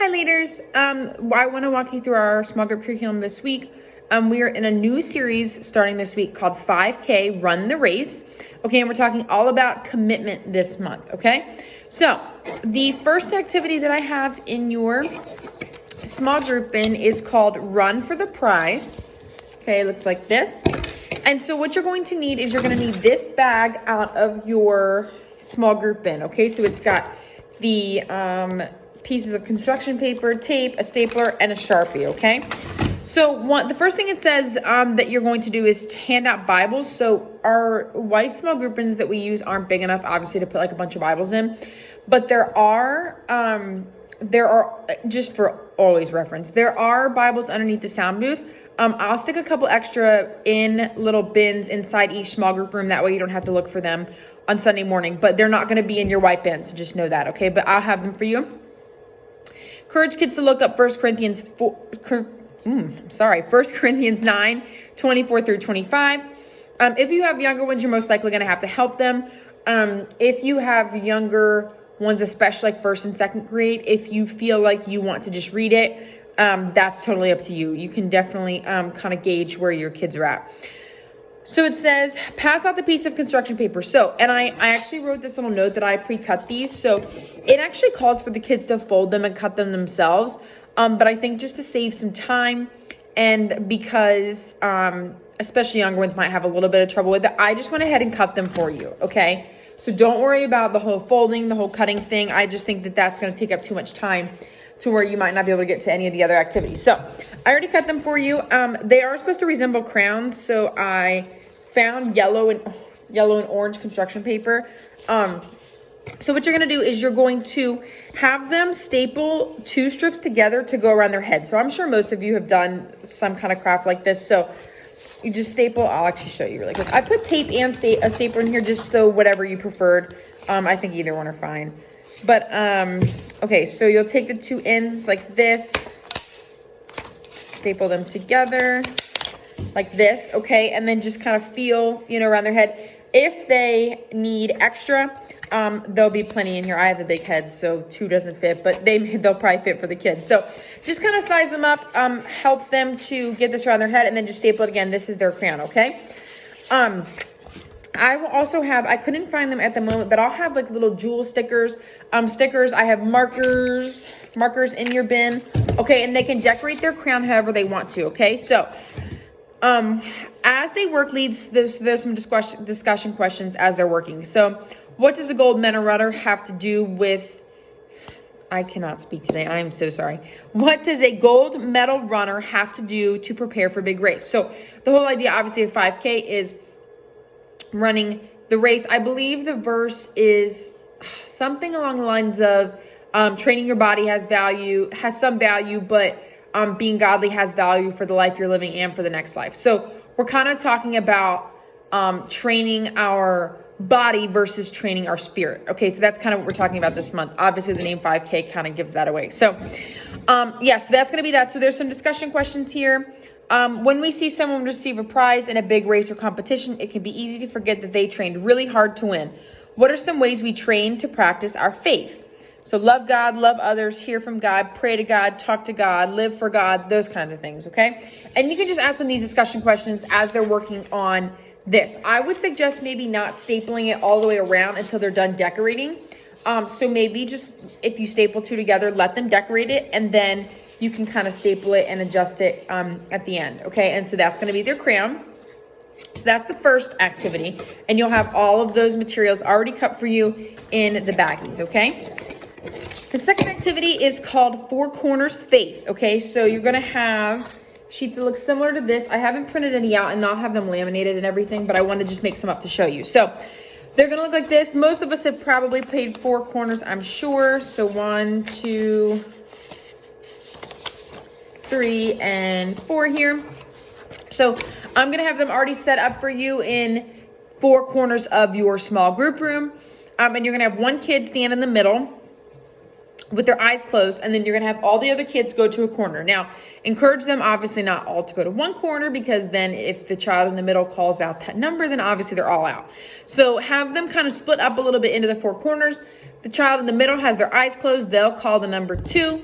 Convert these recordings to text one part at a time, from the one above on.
Hi leaders, I want to walk you through our small group curriculum this week. We are in a new series starting this week called 5K Run the Race. Okay, and we're talking all about commitment this month, okay? So the first activity that I have in your small group is called Run for the Prize. Okay, it looks like this. And so what you're going to need is you're going to need this bag out of your small group bin, okay? So it's got the pieces of construction paper, tape, a stapler, and a Sharpie, okay? So the first thing it says that you're going to do is hand out Bibles. So our white small group bins that we use aren't big enough, obviously, to put like a bunch of Bibles in. But there are, just for always reference, there are Bibles underneath the sound booth. I'll stick a couple extra in little bins inside each small group room. That way you don't have to look for them on Sunday morning. But they're not going to be in your white bin, so just know that, okay? But I'll have them for you. Encourage kids to look up 1 Corinthians 9, 24 through 25. If you have younger ones, you're most likely going to have to help them. If you have younger ones, especially like 1st and 2nd grade, if you feel like you want to just read it, that's totally up to you. You can definitely kind of gauge where your kids are at. So it says, pass out the piece of construction paper. So, and I actually wrote this little note that I pre-cut these. So it actually calls for the kids to fold them and cut them themselves. But I think just to save some time and because especially younger ones might have a little bit of trouble with it, I just went ahead and cut them for you, okay? So don't worry about the whole folding, the whole cutting thing. I just think that that's going to take up too much time to where you might not be able to get to any of the other activities. So I already cut them for you. They are supposed to resemble crowns. So I found yellow and orange construction paper. So what you're going to do is you're going to have them staple 2 strips together to go around their head. So I'm sure most of you have done some kind of craft like this. So you just staple. I'll actually show you really quick. I put tape and a stapler in here just so whatever you preferred. I think either one are fine. But, okay, so you'll take the 2 ends like this, staple them together like this, okay? And then just kind of feel, around their head. If they need extra, there'll be plenty in here. I have a big head, so 2 doesn't fit, but they'll probably fit for the kids. So just kind of size them up, help them to get this around their head, and then just staple it again. This is their crown, okay? I will also have, I couldn't find them at the moment, but I'll have like little jewel stickers. I have markers in your bin. Okay, and they can decorate their crown however they want to, okay? So, as they work, there's some discussion questions as they're working. So, what does a gold medal runner have to do with, I cannot speak today, I am so sorry. What does a gold medal runner have to do to prepare for a big race? So, the whole idea, obviously, of 5K is running the race. I believe the verse is something along the lines of training your body has some value, but being godly has value for the life you're living and for the next life. So we're kind of talking about training our body versus training our spirit. Okay, so that's kind of what we're talking about this month. Obviously, the name 5K kind of gives that away. So, yes, that's going to be that. So there's some discussion questions here. When we see someone receive a prize in a big race or competition, it can be easy to forget that they trained really hard to win. What are some ways we train to practice our faith? So love God, love others, hear from God, pray to God, talk to God, live for God, those kinds of things, okay? And you can just ask them these discussion questions as they're working on this. I would suggest maybe not stapling it all the way around until they're done decorating. So maybe just if you staple 2 together, let them decorate it, and then you can kind of staple it and adjust it at the end, okay? And so that's going to be their crown. So that's the first activity, and you'll have all of those materials already cut for you in the baggies, okay? The second activity is called 4 Corners Faith, okay? So you're going to have sheets that look similar to this. I haven't printed any out, and I'll have them laminated and everything, but I want to just make some up to show you. So they're going to look like this. Most of us have probably played 4 corners, I'm sure. So 1, 2, 3, and 4 here. So I'm going to have them already set up for you in 4 corners of your small group room. And you're going to have one kid stand in the middle with their eyes closed, and then you're going to have all the other kids go to a corner. Now, encourage them, obviously not all to go to one corner, because then if the child in the middle calls out that number, then obviously they're all out. So have them kind of split up a little bit into the 4 corners. The child in the middle has their eyes closed. They'll call the number 2.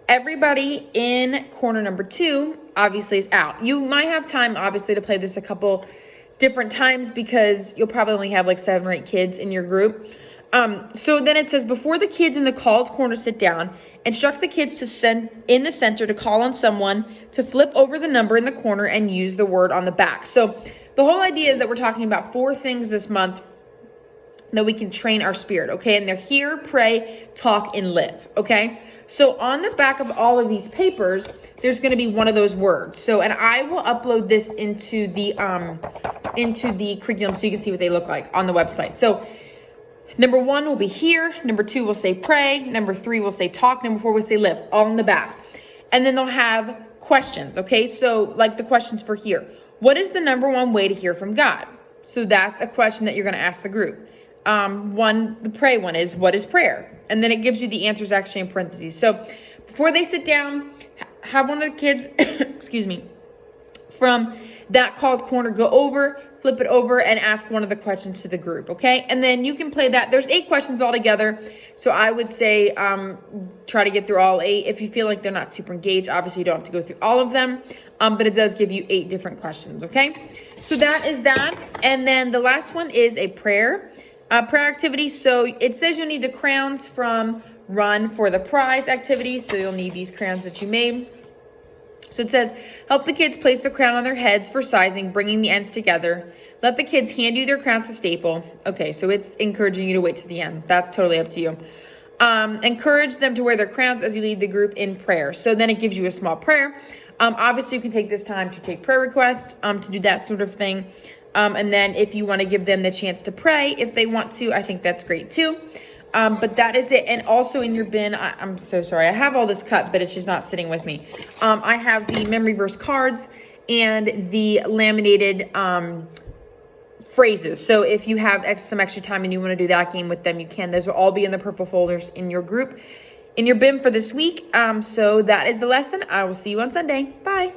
everybody in corner number 2 obviously is out. You might have time, obviously, to play this a couple different times because you'll probably only have like 7 or 8 kids in your group. So then it says, before the kids in the called corner sit down, instruct the kids to send in the center to call on someone to flip over the number in the corner and use the word on the back. So the whole idea is that we're talking about 4 things this month that we can train our spirit, okay? And they're hear, pray, talk, and live, okay? So on the back of all of these papers, there's going to be one of those words. So, and I will upload this into the curriculum so you can see what they look like on the website. So number 1 will be hear. Number 2 will say pray. Number 3 will say talk. Number 4 will say live, all in the back. And then they'll have questions, okay? So like the questions for hear. What is the number 1 way to hear from God? So that's a question that you're going to ask the group. The pray one is, what is prayer? And then it gives you the answers actually in parentheses. So before they sit down, have one of the kids, excuse me, from that called corner, go over, flip it over, and ask one of the questions to the group, okay? And then you can play that. There's 8 questions altogether. So I would say try to get through all 8. If you feel like they're not super engaged, obviously you don't have to go through all of them. But it does give you 8 different questions, okay? So that is that. And then the last one is a prayer activity. So it says you'll need the crayons from Run for the Prize activity. So you'll need these crayons that you made. So it says, help the kids place the crayon on their heads for sizing, bringing the ends together. Let the kids hand you their crayons to staple. Okay, so it's encouraging you to wait to the end. That's totally up to you. Encourage them to wear their crayons as you lead the group in prayer. So then it gives you a small prayer. Obviously, you can take this time to take prayer requests, to do that sort of thing. And then if you want to give them the chance to pray, if they want to, I think that's great too. But that is it. And also in your bin, I'm so sorry. I have all this cut, but it's just not sitting with me. I have the memory verse cards and the laminated phrases. So if you have some extra time and you want to do that game with them, you can. Those will all be in the purple folders in your group, in your bin for this week. So that is the lesson. I will see you on Sunday. Bye.